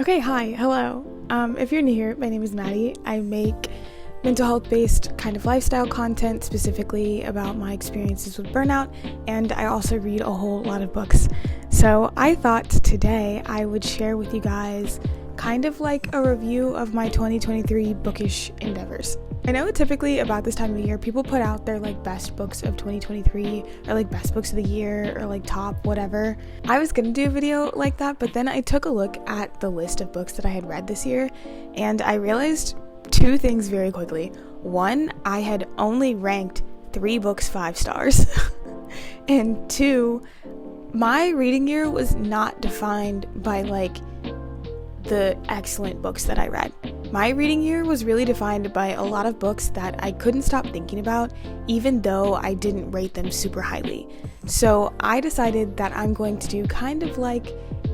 Okay, hi, hello. If you're new here, my name is Maddie. I make mental health based kind of lifestyle content, specifically about my experiences with burnout, and I also read a whole lot of books. So I thought today I would share with you guys kind of like a review of my 2023 bookish endeavors. I know typically about this time of year, people put out their like best books of 2023 or like best books of the year or like top whatever. I was gonna do a video like that, but then I took a look at the list of books that I had read this year and I realized two things very quickly. One, I had only ranked 3 books 5 stars. And 2, my reading year was not defined by like the excellent books that I read. My reading year was really defined by a lot of books that I couldn't stop thinking about, even though I didn't rate them super highly. So I decided that I'm going to do kind of like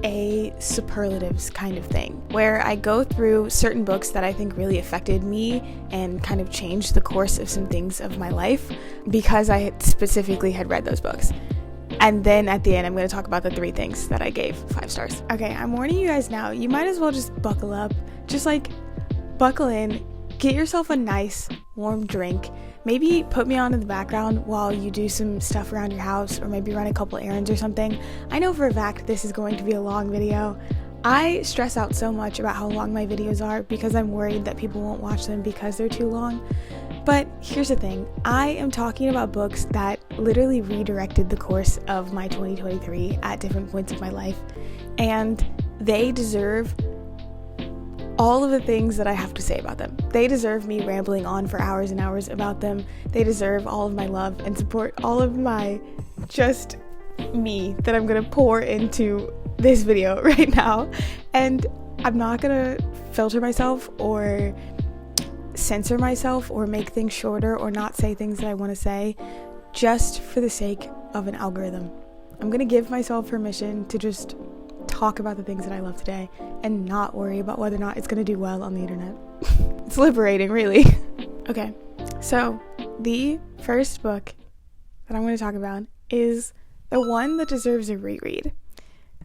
a superlatives kind of thing, where I go through certain books that I think really affected me and kind of changed the course of some things of my life because I specifically had read those books. And then at the end, I'm going to talk about the 3 things that I gave 5 stars. Okay, I'm warning you guys now. You might as well just buckle up. Just like buckle in, get yourself a nice warm drink. Maybe put me on in the background while you do some stuff around your house or maybe run a couple errands or something. I know for a fact this is going to be a long video. I stress out so much about how long my videos are because I'm worried that people won't watch them because they're too long. But here's the thing, I am talking about books that literally redirected the course of my 2023 at different points of my life, and they deserve all of the things that I have to say about them. They deserve me rambling on for hours and hours about them. They deserve all of my love and support, all of my just me that I'm gonna pour into this video right now. And I'm not gonna filter myself or censor myself or make things shorter or not say things that I want to say just for the sake of an algorithm. I'm gonna give myself permission to just talk about the things that I love today and not worry about whether or not it's gonna do well on the internet. It's liberating, really. Okay, so the first book that I'm going to talk about is the one that deserves a reread.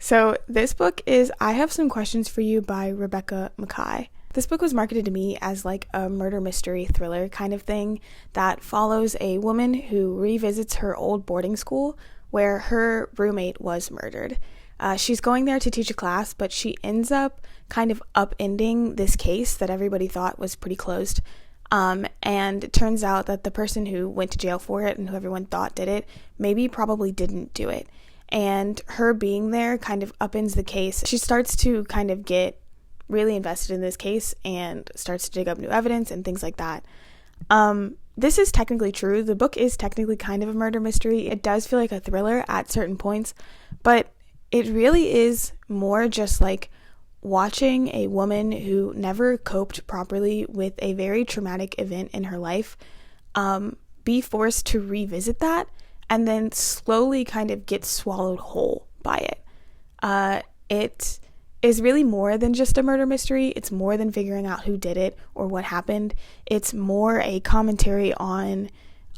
So this book is I Have Some Questions for You by Rebecca Makkai. This book was marketed to me as like a murder mystery thriller kind of thing that follows a woman who revisits her old boarding school where her roommate was murdered. She's going there to teach a class, but she ends up kind of upending this case that everybody thought was pretty closed. And it turns out that the person who went to jail for it and who everyone thought did it maybe probably didn't do it. And her being there kind of upends the case. She starts to kind of get really invested in this case and starts to dig up new evidence and things like that. This is technically true. The book is technically kind of a murder mystery. It does feel like a thriller at certain points, but it really is more just like watching a woman who never coped properly with a very traumatic event in her life be forced to revisit that and then slowly kind of get swallowed whole by it. It is really more than just a murder mystery. It's more than figuring out who did it or what happened. It's more a commentary on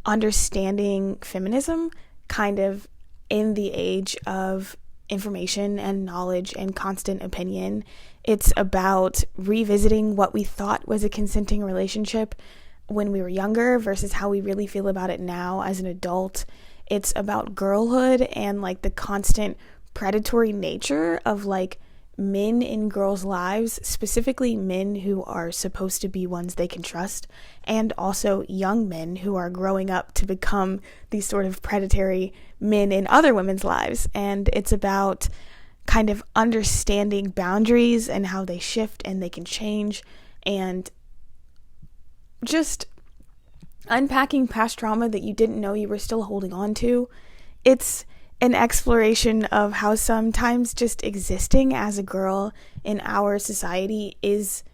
understanding feminism kind of in the age of information and knowledge and constant opinion. It's about revisiting what we thought was a consenting relationship when we were younger versus how we really feel about it now as an adult. It's about girlhood and like the constant predatory nature of like men in girls' lives, specifically men who are supposed to be ones they can trust, and also young men who are growing up to become these sort of predatory men in other women's lives. And it's about kind of understanding boundaries and how they shift and they can change, and just unpacking past trauma that you didn't know you were still holding on to. It's an exploration of how sometimes just existing as a girl in our society is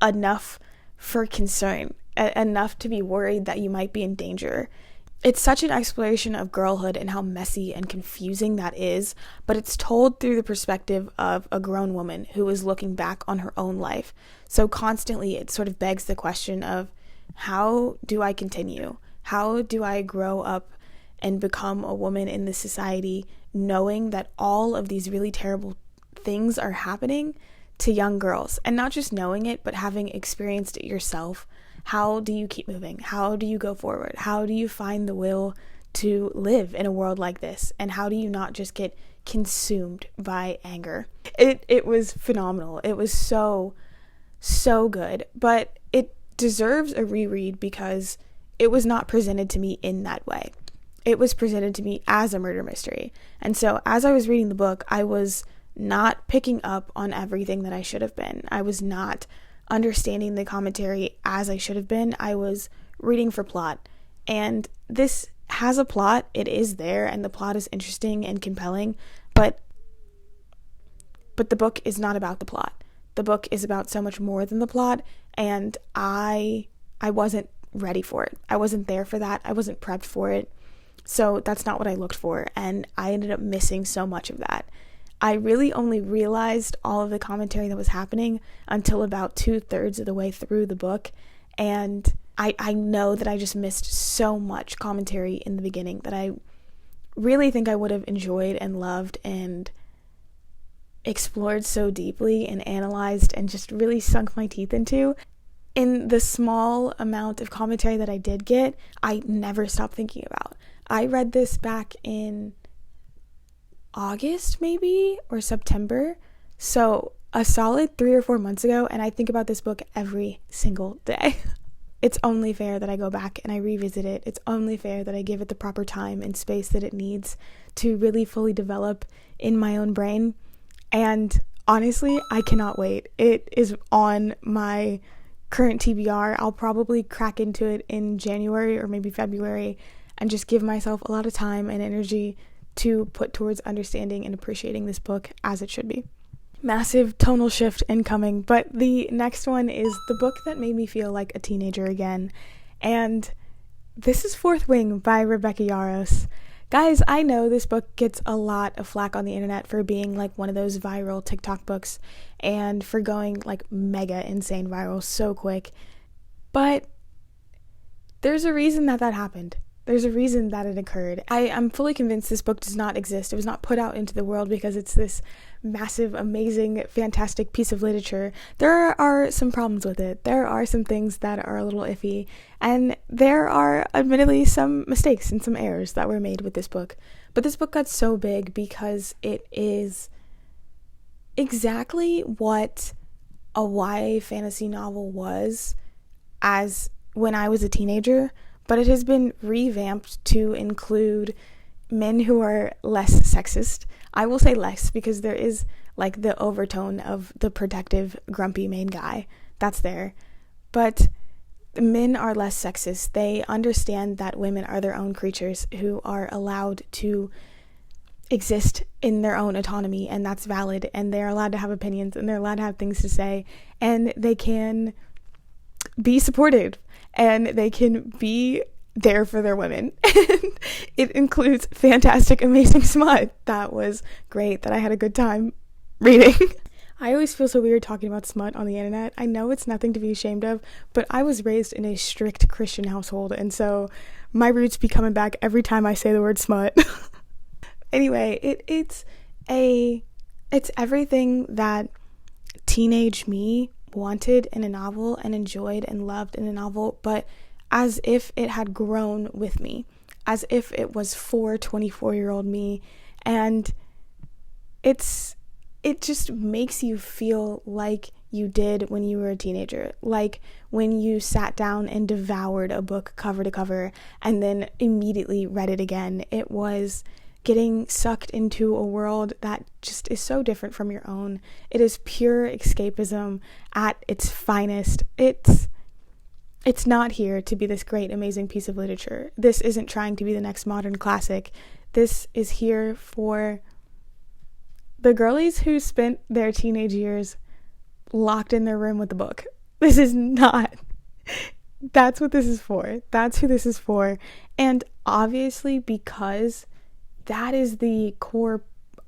enough for concern, enough to be worried that you might be in danger. It's such an exploration of girlhood and how messy and confusing that is, but it's told through the perspective of a grown woman who is looking back on her own life. So constantly it sort of begs the question of, how do I continue? How do I grow up and become a woman in this society knowing that all of these really terrible things are happening to young girls, and not just knowing it, but having experienced it yourself. How do you keep moving? How do you go forward? How do you find the will to live in a world like this? And how do you not just get consumed by anger? It was phenomenal. It was so good, but it deserves a reread because it was not presented to me in that way. It was presented to me as a murder mystery. And so as I was reading the book, I was not picking up on everything that I should have been. I was not understanding the commentary as I should have been. I was reading for plot. And this has a plot. It is there, and the plot is interesting and compelling, but the book is not about the plot. The book is about so much more than the plot, and I wasn't ready for it. I wasn't there for that. I wasn't prepped for it. So that's not what I looked for, and I ended up missing so much of that. I really only realized all of the commentary that was happening until about 2/3 of the way through the book, and I know that I just missed so much commentary in the beginning that I really think I would have enjoyed and loved and explored so deeply and analyzed and just really sunk my teeth into. In the small amount of commentary that I did get, I never stopped thinking about. I read this back in August maybe, or September, so a solid 3 or 4 months ago, and I think about this book every single day. It's only fair that I go back and I revisit it. It's only fair that I give it the proper time and space that it needs to really fully develop in my own brain. And honestly, I cannot wait. It is on my current TBR. I'll probably crack into it in January or maybe February and just give myself a lot of time and energy to put towards understanding and appreciating this book as it should be. Massive tonal shift incoming, but the next one is the book that made me feel like a teenager again, and this is Fourth Wing by Rebecca Yarros. Guys, I know this book gets a lot of flack on the internet for being like one of those viral TikTok books and for going like mega insane viral so quick, but there's a reason that happened. There's a reason that it occurred. I'm fully convinced this book does not exist. It was not put out into the world because it's this massive, amazing, fantastic piece of literature. There are some problems with it. There are some things that are a little iffy. And there are admittedly some mistakes and some errors that were made with this book. But this book got so big because it is exactly what a YA fantasy novel was as when I was a teenager, but it has been revamped to include men who are less sexist. I will say less because there is like the overtone of the protective, grumpy main guy that's there. But men are less sexist. They understand that women are their own creatures who are allowed to exist in their own autonomy, and that's valid, and they're allowed to have opinions, and they're allowed to have things to say, and they can be supported, and they can be there for their women. And it includes fantastic, amazing smut. That was great, that I had a good time reading. I always feel so weird talking about smut on the internet. I know it's nothing to be ashamed of, but I was raised in a strict Christian household, and so my roots be coming back every time I say the word smut. Anyway, it's everything that teenage me wanted in a novel and enjoyed and loved in a novel, but as if it had grown with me, as if it was for 24-year-old me, and it just makes you feel like you did when you were a teenager, like when you sat down and devoured a book cover to cover and then immediately read it again. It was getting sucked into a world that just is so different from your own. It is pure escapism at its finest. It's not here to be this great, amazing piece of literature. This isn't trying to be the next modern classic. This is here for the girlies who spent their teenage years locked in their room with the book. This is not. That's what this is for. That's who this is for. And obviously, because that is the core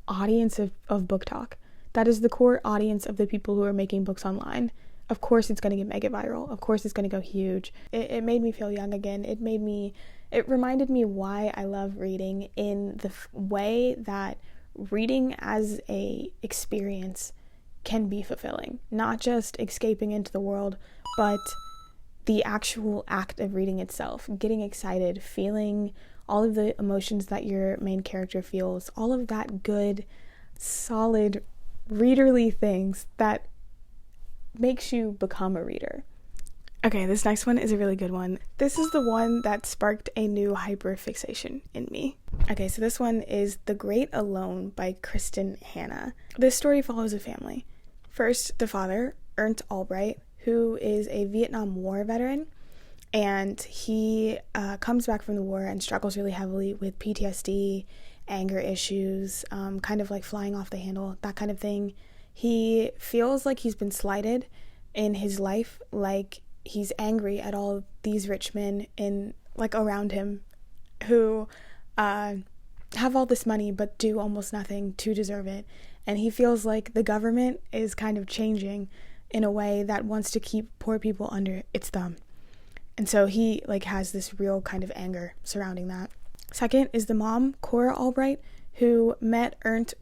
audience of book talk. That is the core audience of the people who are making books online. Of course it's going to get mega viral. Of course it's going to go huge. It made me feel young again. It reminded me why I love reading in the way that reading as a experience can be fulfilling. Not just escaping into the world, but the actual act of reading itself, getting excited, feeling all of the emotions that your main character feels, all of that good, solid, readerly things that makes you become a reader. Okay, this next one is a really good one. This is the one that sparked a new hyperfixation in me. Okay, so this one is The Great Alone by Kristen Hanna. This story follows a family. First, the father, Ernst Albright, who is a Vietnam War veteran, and he comes back from the war and struggles really heavily with PTSD, anger issues, kind of like flying off the handle, that kind of thing. He feels like he's been slighted in his life, like he's angry at all these rich men around him who have all this money but do almost nothing to deserve it. And he feels like the government is kind of changing in a way that wants to keep poor people under its thumb. And so he has this real kind of anger surrounding that. Second is the mom, Cora Albright, who met Ernst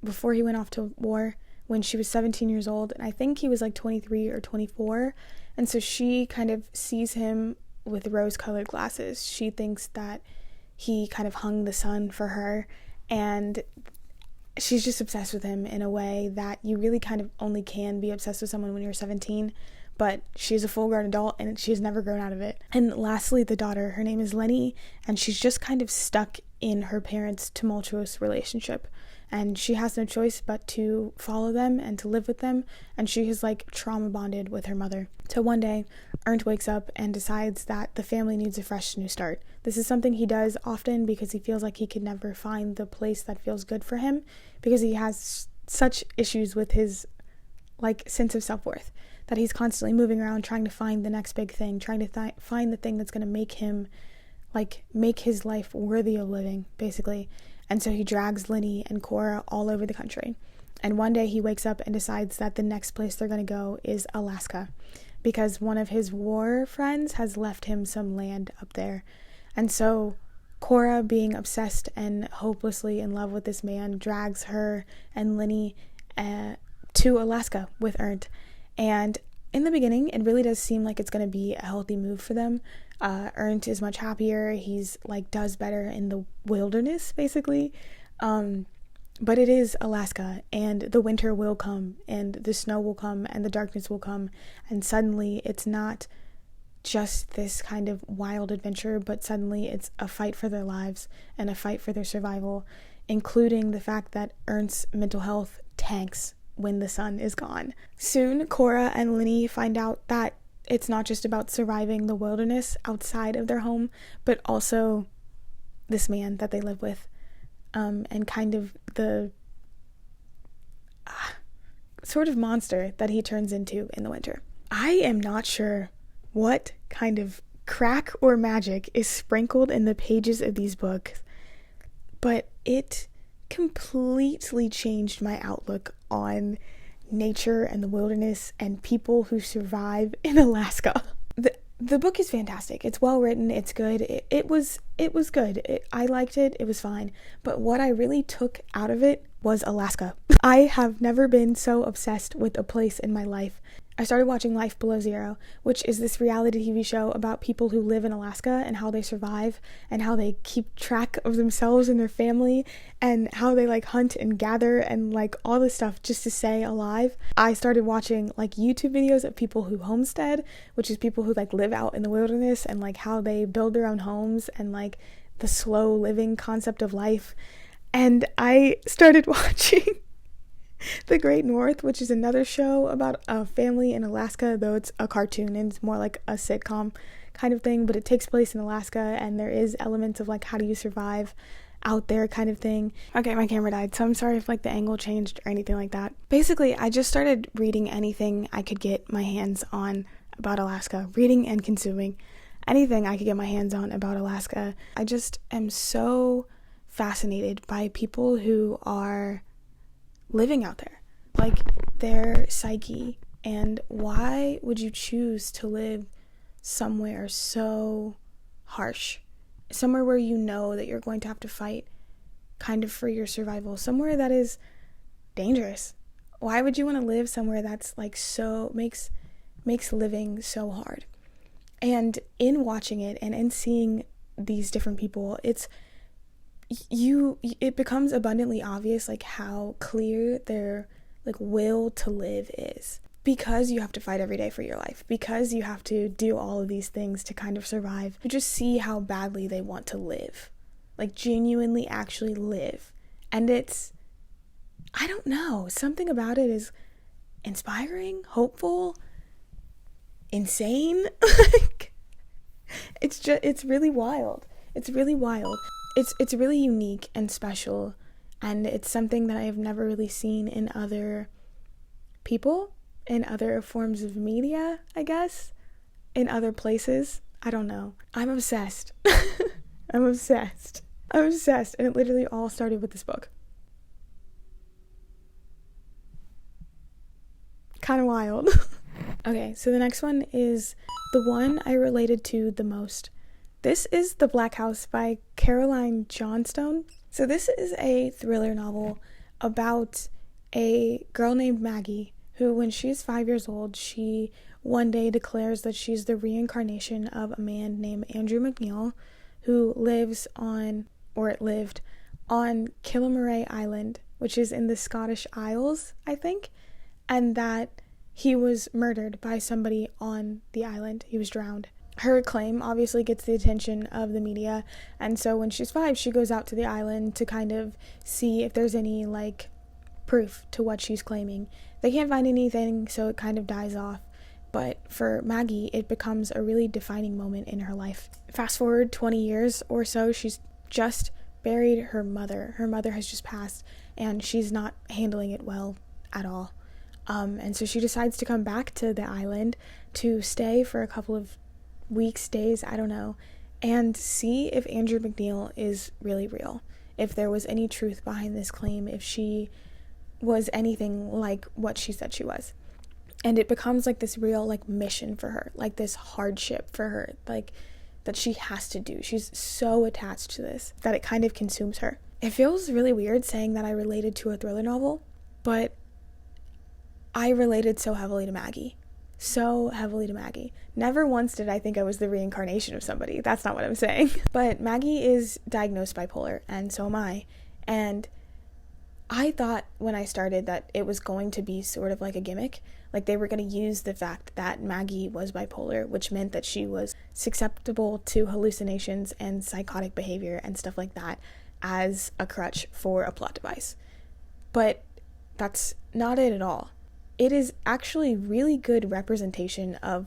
before he went off to war when she was 17 years old, and I think he was 23 or 24. And so she kind of sees him with rose-colored glasses. She thinks that he kind of hung the sun for her, and she's just obsessed with him in a way that you really kind of only can be obsessed with someone when you're 17, but she's a full-grown adult and she's never grown out of it. And lastly, the daughter, her name is Lenny, and she's just kind of stuck in her parents' tumultuous relationship, and she has no choice but to follow them and to live with them, and she is trauma bonded with her mother. So one day, Ernst wakes up and decides that the family needs a fresh new start. This is something he does often because he feels like he could never find the place that feels good for him, because he has such issues with his sense of self-worth that he's constantly moving around trying to find the next big thing, trying to find the thing that's going to make him make his life worthy of living, basically. And so he drags Lenny and Cora all over the country. And one day he wakes up and decides that the next place they're going to go is Alaska, because one of his war friends has left him some land up there. And so Cora, being obsessed and hopelessly in love with this man, drags her and Lenny to Alaska with Ernst. And in the beginning, it really does seem like it's going to be a healthy move for them. Ernst is much happier. He's does better in the wilderness, basically. But it is Alaska, and the winter will come, and the snow will come, and the darkness will come. And suddenly it's not just this kind of wild adventure, but suddenly it's a fight for their lives and a fight for their survival, including the fact that Ernst's mental health tanks when the sun is gone. Soon, Cora and Lenny find out that it's not just about surviving the wilderness outside of their home, but also this man that they live with, and kind of the sort of monster that he turns into in the winter. I am not sure what kind of crack or magic is sprinkled in the pages of these books, but it completely changed my outlook on nature and the wilderness and people who survive in Alaska. The book is fantastic. It's well written. It's good. It was good. I liked it. It was fine. But what I really took out of it was Alaska. I have never been so obsessed with a place in my life. I started watching Life Below Zero, which is this reality TV show about people who live in Alaska and how they survive and how they keep track of themselves and their family and how they hunt and gather and all this stuff just to stay alive. I started watching YouTube videos of people who homestead, which is people who live out in the wilderness, and how they build their own homes and the slow living concept of life. And I started watching The Great North, which is another show about a family in Alaska, though it's a cartoon and it's more like a sitcom kind of thing, but it takes place in Alaska, and there is elements of how do you survive out there kind of thing. Okay, my camera died, so I'm sorry if the angle changed or anything like that. Basically, I just started reading anything I could get my hands on about Alaska, reading and consuming anything I could get my hands on about Alaska. I just am so fascinated by people who are living out there, their psyche, and why would you choose to live somewhere so harsh, somewhere where you know that you're going to have to fight kind of for your survival, somewhere that is dangerous, Why would you want to live somewhere that's like so makes living so hard? And in watching it and in seeing these different people, it becomes abundantly obvious like how clear their like will to live is, because you have to fight every day for your life, because you have to do all of these things to kind of survive. You just see how badly they want to live, like genuinely actually live. And I don't know, something about it is inspiring, hopeful, insane. Like, it's really wild. It's really wild. It's really unique and special, and it's something that I have never really seen in other people, in other forms of media, I guess, in other places. I don't know. I'm obsessed. I'm obsessed. And it literally all started with this book. Kind of wild. Okay, so the next one is the one I related to the most. This is The Black House by Caroline Johnstone. So this is a thriller novel about a girl named Maggie who, when she's 5 years old, she one day declares that she's the reincarnation of a man named Andrew McNeil, who lived on Killamurray Island, which is in the Scottish Isles, I think, and that he was murdered by somebody on the island. He was drowned. Her claim obviously gets the attention of the media, and so when she's 5, she goes out to the island to kind of see if there's any, like, proof to what she's claiming. They can't find anything, so it kind of dies off. But for Maggie, it becomes a really defining moment in her life. Fast forward 20 years or so, she's just buried her mother. Her mother has just passed, and she's not handling it well at all. And so she decides to come back to the island to stay for a couple of weeks, days, I don't know, and see if Andrew McNeil is really real, if there was any truth behind this claim, if she was anything like what she said she was. And it becomes like this real like mission for her, like this hardship for her, like that she has to do. She's so attached to this that it kind of consumes her. It feels really weird saying that I related to a thriller novel, but I related so heavily to Maggie. Never once did I think I was the reincarnation of somebody. That's not what I'm saying. But Maggie is diagnosed bipolar, and so am I. And I thought when I started that it was going to be sort of like a gimmick. Like they were going to use the fact that Maggie was bipolar, which meant that she was susceptible to hallucinations and psychotic behavior and stuff like that, as a crutch for a plot device. But that's not it at all. It is actually really good representation of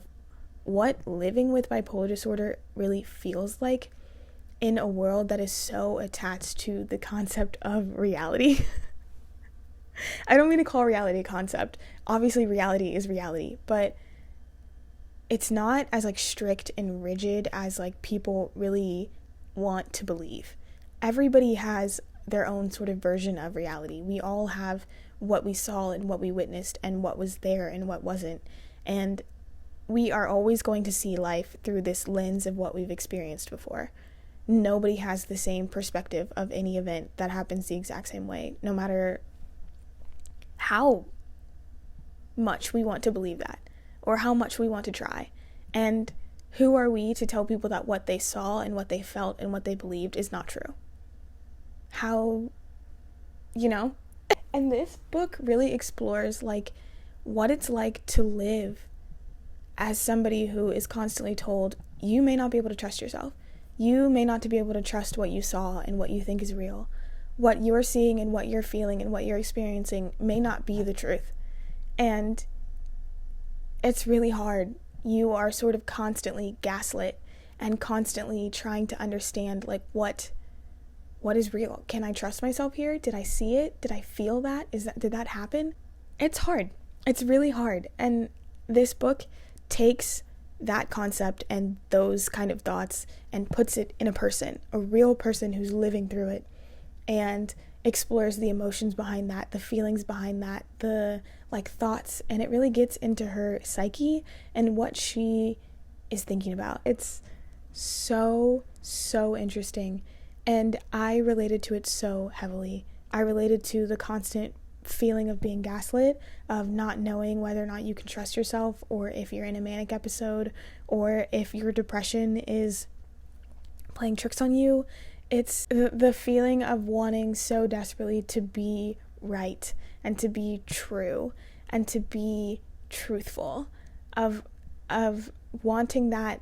what living with bipolar disorder really feels like in a world that is so attached to the concept of reality. I don't mean to call reality a concept. Obviously, reality is reality, but it's not as like strict and rigid as like people really want to believe. Everybody has their own sort of version of reality. We all have what we saw and what we witnessed and what was there and what wasn't. And we are always going to see life through this lens of what we've experienced before. Nobody has the same perspective of any event that happens the exact same way, no matter how much we want to believe that or how much we want to try. And who are we to tell people that what they saw and what they felt and what they believed is not true? How, you know? And this book really explores like what it's like to live as somebody who is constantly told you may not be able to trust yourself. You may not be able to trust what you saw and what you think is real. What you're seeing and what you're feeling and what you're experiencing may not be the truth. And it's really hard. You are sort of constantly gaslit and constantly trying to understand like what is real. Can I trust myself here? Did I see it? Did I feel that? Did that happen? It's hard. It's really hard. And this book takes that concept and those kind of thoughts and puts it in a person, a real person who's living through it, and explores the emotions behind that, the feelings behind that, the like thoughts, and it really gets into her psyche and what she is thinking about. It's so interesting. And I related to it so heavily. I related to the constant feeling of being gaslit, of not knowing whether or not you can trust yourself, or if you're in a manic episode, or if your depression is playing tricks on you. It's the feeling of wanting so desperately to be right and to be true and to be truthful, of wanting that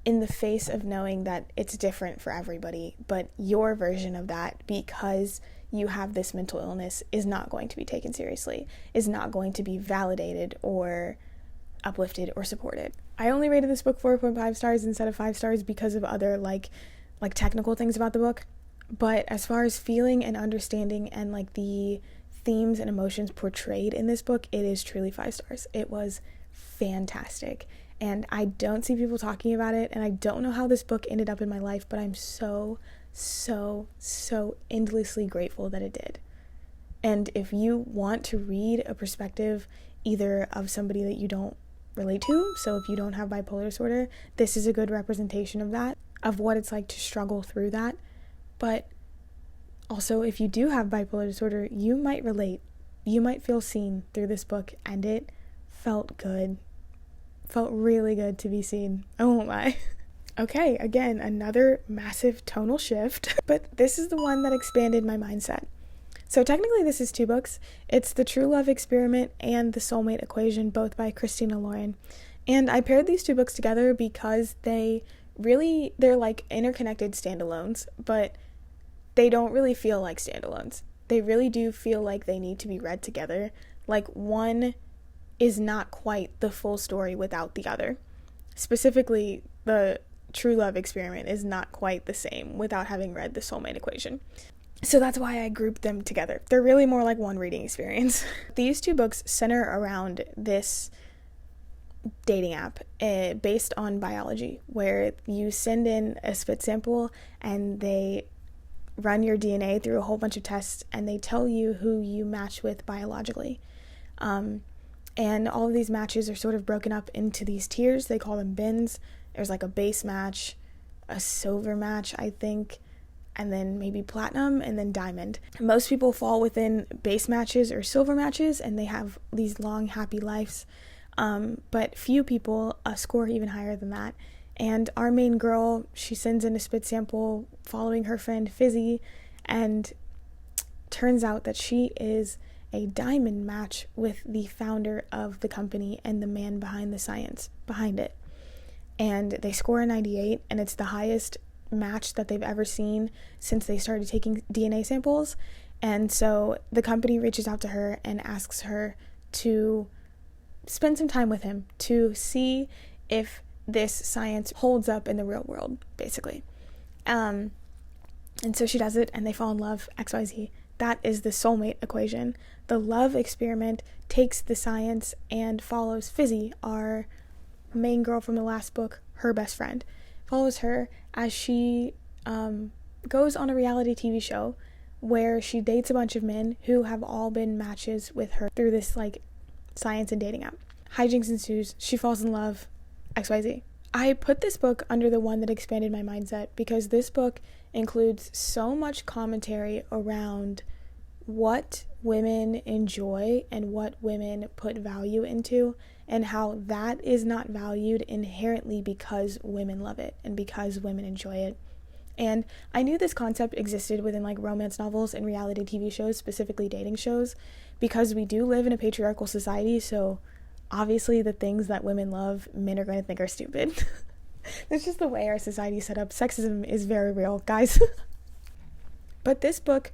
in the face of knowing that it's different for everybody, but your version of that, because you have this mental illness, is not going to be taken seriously, is not going to be validated or uplifted or supported. I only rated this book 4.5 stars instead of 5 stars because of other like technical things about the book, but as far as feeling and understanding and like the themes and emotions portrayed in this book, it is truly 5 stars. It was fantastic, and I don't see people talking about it, and I don't know how this book ended up in my life, but I'm so endlessly grateful that it did. And if you want to read a perspective either of somebody that you don't relate to, so if you don't have bipolar disorder, this is a good representation of that, of what it's like to struggle through that. But also, if you do have bipolar disorder, you might relate, you might feel seen through this book, and it felt good. Felt really good to be seen. I won't lie. Okay, again, another massive tonal shift, but this is the one that expanded my mindset. So technically this is 2 books. It's The True Love Experiment and The Soulmate Equation, both by Christina Lauren. And I paired these 2 books together because they're like interconnected standalones, but they don't really feel like standalones. They really do feel like they need to be read together. Like one is not quite the full story without the other. Specifically, the True Love Experiment is not quite the same without having read The Soulmate Equation. So that's why I grouped them together. They're really more like one reading experience. These 2 books center around this dating app based on biology, where you send in a spit sample and they run your DNA through a whole bunch of tests, and they tell you who you match with biologically. And all of these matches are sort of broken up into these tiers. They call them bins. There's like a base match, a silver match, I think, and then maybe platinum, and then diamond. Most people fall within base matches or silver matches, and they have these long, happy lives. But few people score even higher than that. And our main girl, she sends in a spit sample following her friend Fizzy, and turns out that she is a diamond match with the founder of the company and the man behind the science behind it. And they score a 98, and it's the highest match that they've ever seen since they started taking DNA samples. And so the company reaches out to her and asks her to spend some time with him to see if this science holds up in the real world, basically. And so she does it, and they fall in love, XYZ. That is the soulmate equation. The love experiment takes the science and follows Fizzy, our main girl from the last book, her best friend. Follows her as she goes on a reality TV show where she dates a bunch of men who have all been matches with her through this like science and dating app. Hijinks ensues. She falls in love, XYZ. I put this book under the one that expanded my mindset because this book includes so much commentary around what women enjoy and what women put value into, and how that is not valued inherently because women love it and because women enjoy it. And I knew this concept existed within like romance novels and reality TV shows, specifically dating shows, because we do live in a patriarchal society, so obviously the things that women love, men are going to think are stupid. That's just the way our society is set up. Sexism is very real, guys. But this book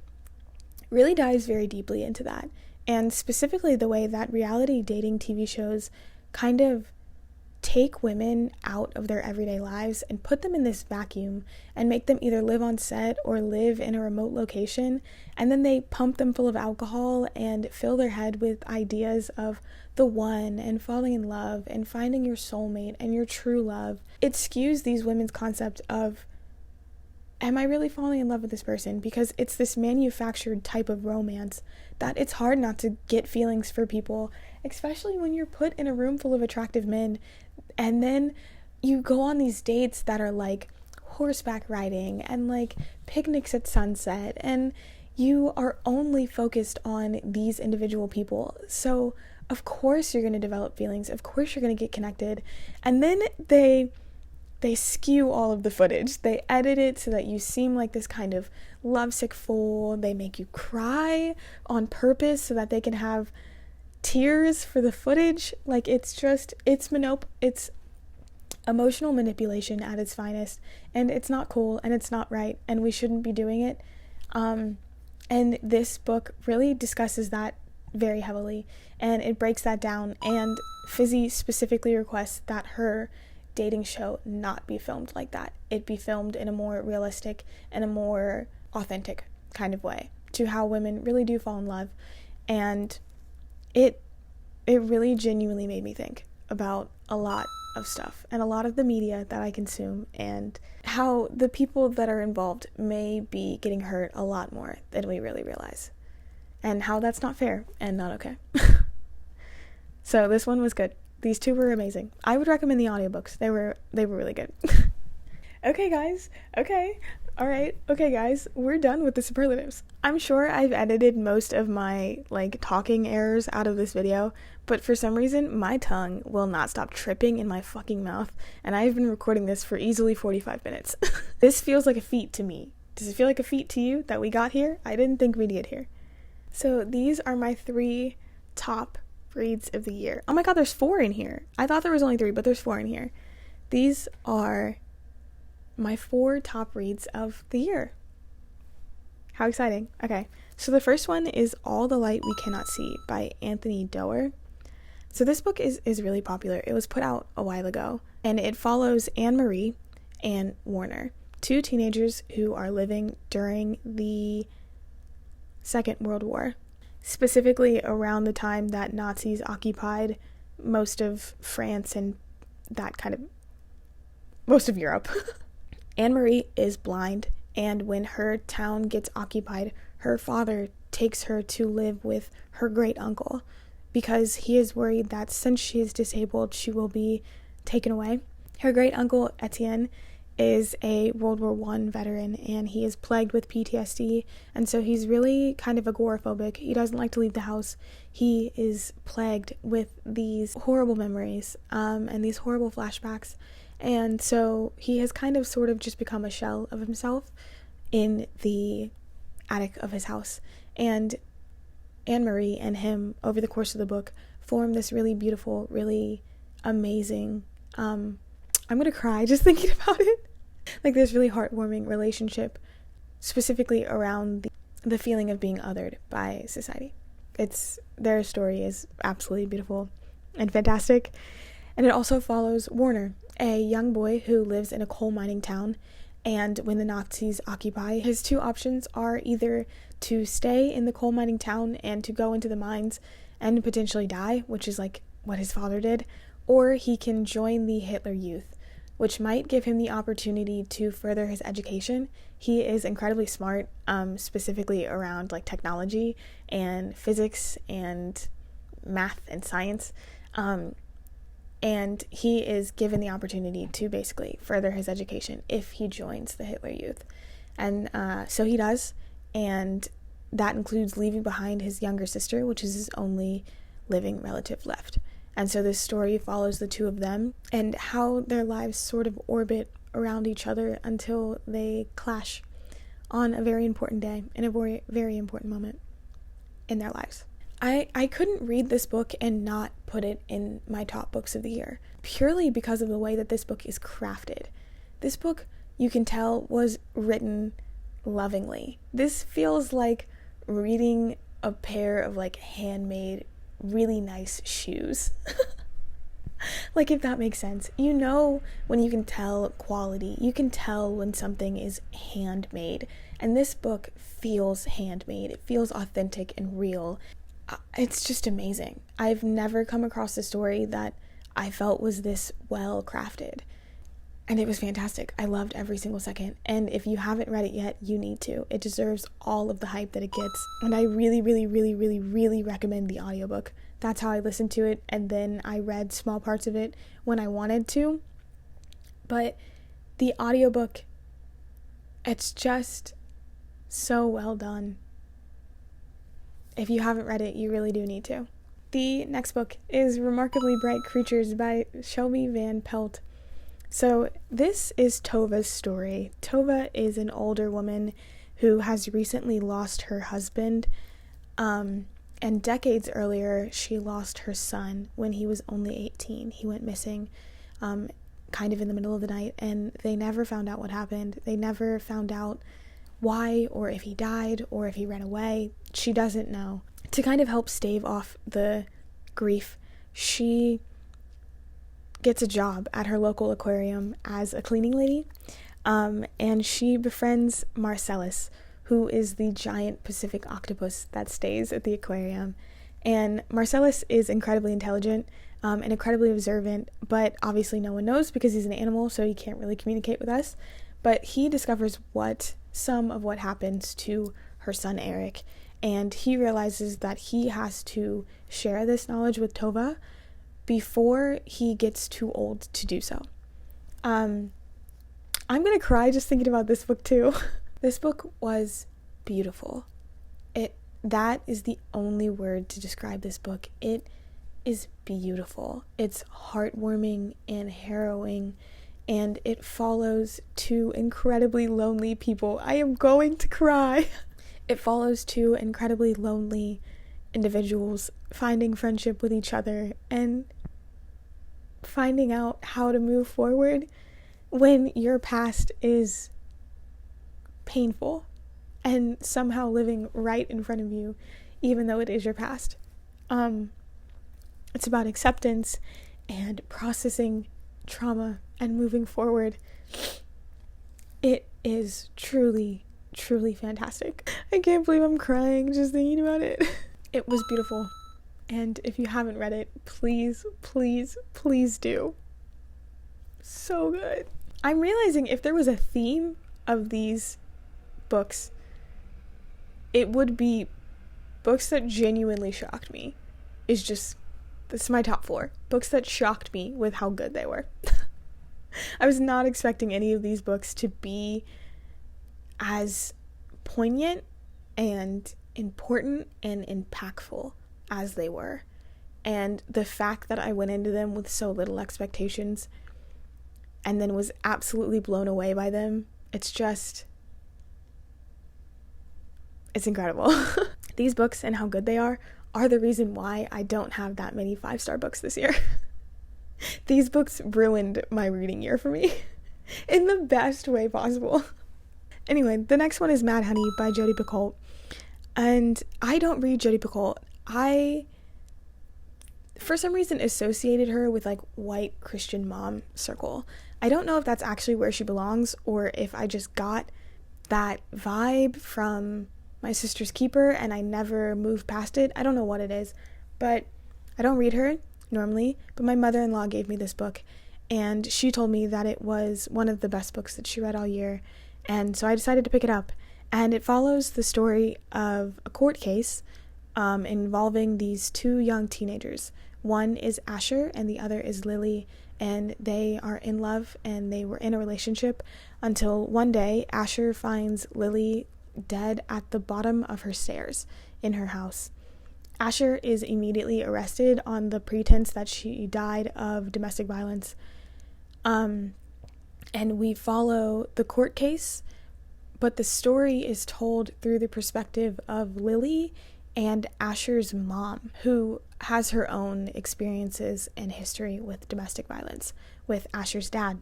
really dives very deeply into that, and specifically the way that reality dating TV shows kind of take women out of their everyday lives and put them in this vacuum and make them either live on set or live in a remote location, and then they pump them full of alcohol and fill their head with ideas of the one and falling in love and finding your soulmate and your true love. It skews these women's concept of, am I really falling in love with this person? Because it's this manufactured type of romance that it's hard not to get feelings for people, especially when you're put in a room full of attractive men, and then you go on these dates that are like horseback riding and like picnics at sunset, and you are only focused on these individual people. So of course you're going to develop feelings. Of course you're going to get connected. And then they skew all of the footage. They edit it so that you seem like this kind of lovesick fool. They make you cry on purpose so that they can have tears for the footage. Like, it's emotional manipulation at its finest, and it's not cool, and it's not right, and we shouldn't be doing it. And this book really discusses that very heavily, and it breaks that down. And Fizzy specifically requests that her dating show not be filmed like that. It be filmed in a more realistic and a more authentic kind of way to how women really do fall in love. And it really genuinely made me think about a lot of stuff and a lot of the media that I consume, and how the people that are involved may be getting hurt a lot more than we really realize, and how that's not fair and not okay. So this one was good. These two were amazing. I would recommend the audiobooks. They were really good. Okay, guys. Okay. All right. Okay, guys. We're done with the superlatives. I'm sure I've edited most of my, talking errors out of this video, but for some reason, my tongue will not stop tripping in my fucking mouth, and I've been recording this for easily 45 minutes. This feels like a feat to me. Does it feel like a feat to you that we got here? I didn't think we'd get here. So these are my 3 top reads of the year. Oh my god, there's 4 in here. I thought there was only 3, but there's 4 in here. These are my 4 top reads of the year. How exciting. Okay, so the first one is All the Light We Cannot See by Anthony Doerr. So this book is really popular. It was put out a while ago, and it follows Anne-Marie and Warner, 2 teenagers who are living during the Second World War, specifically around the time that Nazis occupied most of France and most of Europe. Anne-Marie is blind, and when her town gets occupied, her father takes her to live with her great uncle because he is worried that since she is disabled, she will be taken away. Her great uncle, Etienne, is a World War I veteran, and he is plagued with PTSD, and so he's really kind of agoraphobic. He doesn't like to leave the house. He is plagued with these horrible memories and these horrible flashbacks, and so he has kind of sort of just become a shell of himself in the attic of his house. And Anne-Marie and him, over the course of the book, form this really beautiful, really amazing, I'm gonna cry just thinking about it, this really heartwarming relationship, specifically around the feeling of being othered by society. Their story is absolutely beautiful and fantastic. And it also follows Warner, a young boy who lives in a coal mining town, and when the Nazis occupy, his 2 options are either to stay in the coal mining town and to go into the mines and potentially die, which is what his father did, or he can join the Hitler Youth, which might give him the opportunity to further his education. He is incredibly smart, specifically around technology and physics and math and science. And he is given the opportunity to basically further his education if he joins the Hitler Youth. And so he does, and that includes leaving behind his younger sister, which is his only living relative left. And so this story follows the 2 of them and how their lives sort of orbit around each other until they clash on a very important day, in a very, very important moment in their lives. I couldn't read this book and not put it in my top books of the year, purely because of the way that this book is crafted. This book, you can tell, was written lovingly. This feels like reading a pair of handmade, really nice shoes. If that makes sense. You know when you can tell quality. You can tell when something is handmade. And this book feels handmade. It feels authentic and real. It's just amazing. I've never come across a story that I felt was this well crafted. And it was fantastic. I loved every single second. And if you haven't read it yet, you need to. It deserves all of the hype that it gets. And I really, really, really, really, really recommend the audiobook. That's how I listened to it. And then I read small parts of it when I wanted to. But the audiobook, it's just so well done. If you haven't read it, you really do need to. The next book is Remarkably Bright Creatures by Shelby Van Pelt. So this is Tova's story. Tova is an older woman who has recently lost her husband, and decades earlier she lost her son when he was only 18. He went missing kind of in the middle of the night, and they never found out what happened. They never found out why, or if he died, or if he ran away. She doesn't know. To kind of help stave off the grief, she gets a job at her local aquarium as a cleaning lady, and she befriends Marcellus, who is the giant Pacific octopus that stays at the aquarium. And Marcellus is incredibly intelligent and incredibly observant, but obviously no one knows because he's an animal, so he can't really communicate with us. But he discovers some of what happens to her son Eric, and he realizes that he has to share this knowledge with Tova before he gets too old to do so. I'm gonna cry just thinking about this book too. This book was beautiful. That is the only word to describe this book. It is beautiful. It's heartwarming and harrowing, and it follows two incredibly lonely people. I am going to cry. It follows two incredibly lonely individuals finding friendship with each other and finding out how to move forward when your past is painful and somehow living right in front of you, even though it is your past. It's about acceptance and processing trauma and moving forward. It is truly, truly fantastic. I can't believe I'm crying just thinking about it. It was beautiful. And if you haven't read it, please, please, please do. So good. I'm realizing if there was a theme of these books, it would be books that genuinely shocked me. This is my top 4. Books that shocked me with how good they were. I was not expecting any of these books to be as poignant and important and impactful as they were. And the fact that I went into them with so little expectations and then was absolutely blown away by them, it's incredible. These books and how good they are the reason why I don't have that many 5-star books this year. These books ruined my reading year for me in the best way possible. Anyway, the next one is Mad Honey by Jodi Picoult. And I don't read Jodi Picoult. I, for some reason, associated her with like white Christian mom circle. I don't know if that's actually where she belongs or if I just got that vibe from My Sister's Keeper and I never moved past it. I don't know what it is, but I don't read her normally, but my mother-in-law gave me this book and she told me that it was one of the best books that she read all year, and so I decided to pick it up. And it follows the story of a court case involving these 2 young teenagers. One is Asher and the other is Lily, and they are in love and they were in a relationship until one day Asher finds Lily dead at the bottom of her stairs in her house. Asher is immediately arrested on the pretense that she died of domestic violence. And we follow the court case, but the story is told through the perspective of Lily and Asher's mom, who has her own experiences and history with domestic violence with Asher's dad.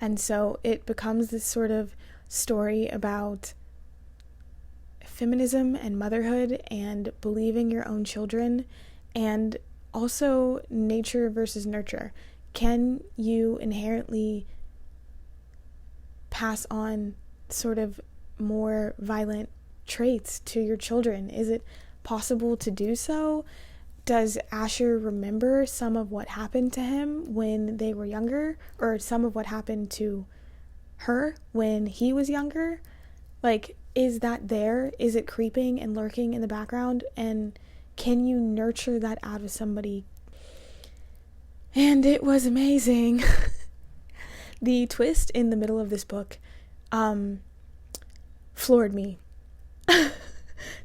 And so it becomes this sort of story about feminism and motherhood and believing your own children, and also nature versus nurture. Can you inherently pass on sort of more violent traits to your children? Is it possible to do so? Does Asher remember some of what happened to him when they were younger, or some of what happened to her when he was younger? Like, is that there? Is it creeping and lurking in the background? And can you nurture that out of somebody? And it was amazing. The twist in the middle of this book floored me.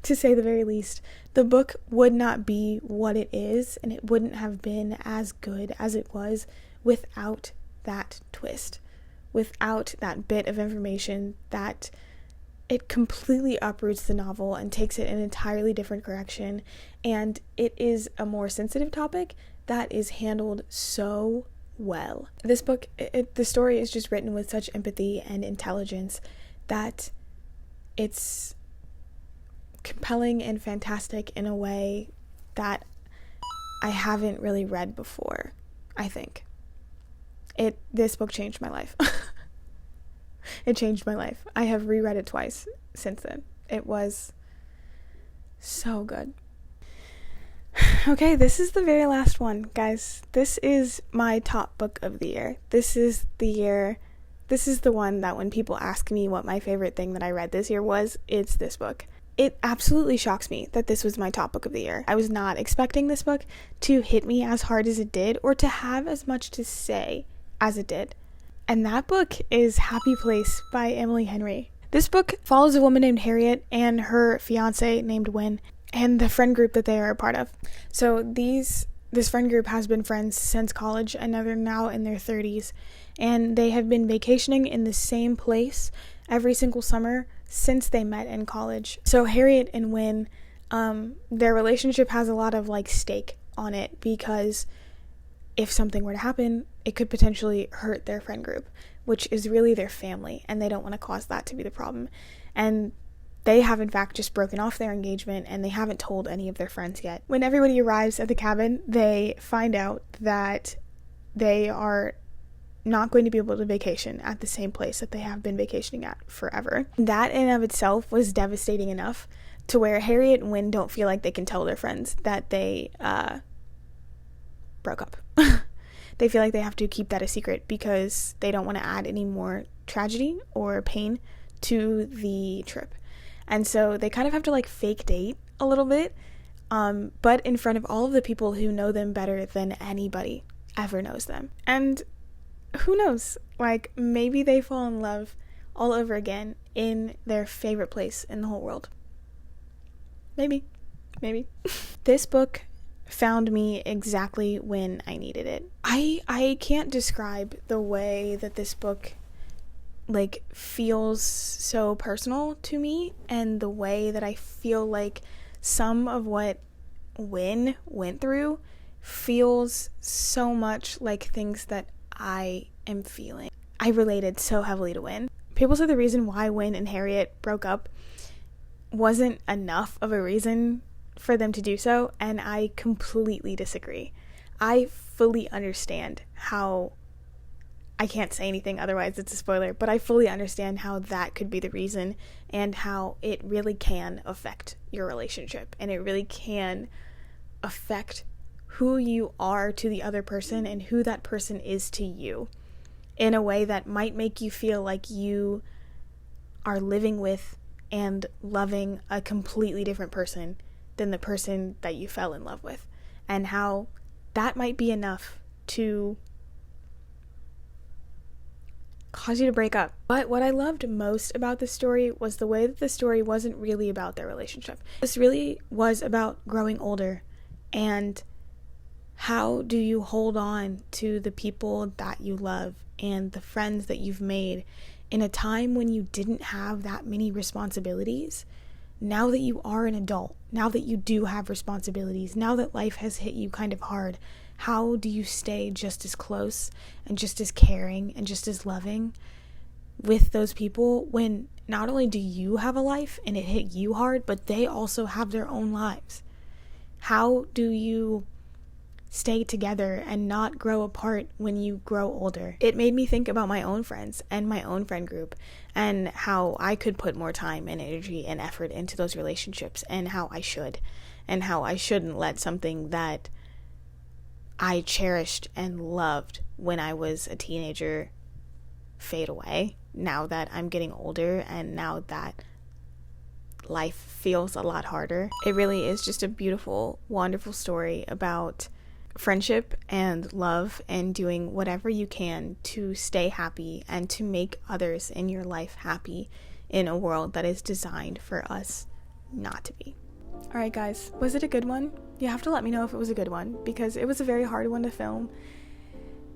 to say the very least. The book would not be what it is, and it wouldn't have been as good as it was without that twist, without that bit of information that it completely uproots the novel and takes it in an entirely different direction. And it is a more sensitive topic that is handled so well. This book, the story is just written with such empathy and intelligence that it's compelling and fantastic in a way that I haven't really read before, I think. This book changed my life. It changed my life. I have reread it twice since then. It was so good. Okay, this is the very last one, guys. This is my top book of the year. This is the one that when people ask me what my favorite thing that I read this year was, it's this book. It absolutely shocks me that this was my top book of the year. I was not expecting this book to hit me as hard as it did, or to have as much to say as it did. And that book is Happy Place by Emily Henry. This book follows a woman named Harriet and her fiance named Wynne, and the friend group that they are a part of. So this friend group has been friends since college, and they're now in their 30s, and they have been vacationing in the same place every single summer since they met in college. So Harriet and Wynne, their relationship has a lot of stake on it, because if something were to happen, it could potentially hurt their friend group, which is really their family, and they don't want to cause that to be the problem. And they have in fact just broken off their engagement, and they haven't told any of their friends yet. When everybody arrives at the cabin, they find out that they are not going to be able to vacation at the same place that they have been vacationing at forever. That in and of itself was devastating enough to where Harriet and Wynne don't feel like they can tell their friends that they broke up. They feel like they have to keep that a secret because they don't want to add any more tragedy or pain to the trip. And so they kind of have to fake date a little bit, but in front of all of the people who know them better than anybody ever knows them. And who knows, maybe they fall in love all over again in their favorite place in the whole world. Maybe. This book found me exactly when I needed it. I can't describe the way that this book feels so personal to me, and the way that I feel like some of what Wynne went through feels so much like things that I am feeling. I related so heavily to Wynne. People say the reason why Wynne and Harriet broke up wasn't enough of a reason for them to do so, and I completely disagree. I fully understand how, I can't say anything otherwise it's a spoiler, but I fully understand how that could be the reason, and how it really can affect your relationship, and it really can affect who you are to the other person and who that person is to you, in a way that might make you feel like you are living with and loving a completely different person than the person that you fell in love with, and how that might be enough to cause you to break up. But what I loved most about this story was the way that the story wasn't really about their relationship. This really was about growing older, and how do you hold on to the people that you love and the friends that you've made in a time when you didn't have that many responsibilities. Now that you are an adult, now that you do have responsibilities, now that life has hit you kind of hard, how do you stay just as close and just as caring and just as loving with those people when not only do you have a life and it hit you hard, but they also have their own lives? How do you stay together and not grow apart when you grow older? It made me think about my own friends and my own friend group, and how I could put more time and energy and effort into those relationships, and how I should, and how I shouldn't let something that I cherished and loved when I was a teenager fade away now that I'm getting older and now that life feels a lot harder. It really is just a beautiful, wonderful story about friendship and love, and doing whatever you can to stay happy and to make others in your life happy in a world that is designed for us not to be. Alright guys, was it a good one? You have to let me know if it was a good one, because it was a very hard one to film.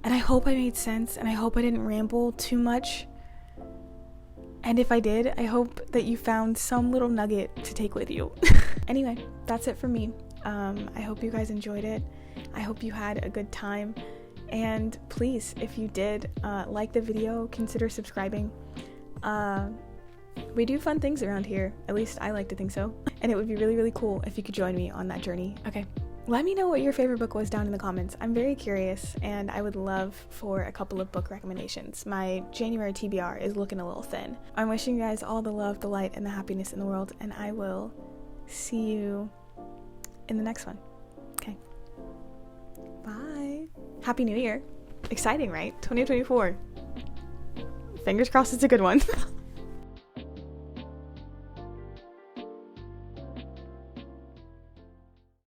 And I hope I made sense, and I hope I didn't ramble too much. And if I did, I hope that you found some little nugget to take with you. Anyway, that's it for me. I hope you guys enjoyed it. I hope you had a good time. And please, if you did like the video, consider subscribing. We do fun things around here. At least I like to think so. And it would be really, really cool if you could join me on that journey. Okay. Let me know what your favorite book was down in the comments. I'm very curious, and I would love for a couple of book recommendations. My January TBR is looking a little thin. I'm wishing you guys all the love, the light, and the happiness in the world, and I will see you in the next one. Okay. Bye. Happy New Year. Exciting, right? 2024. Fingers crossed it's a good one.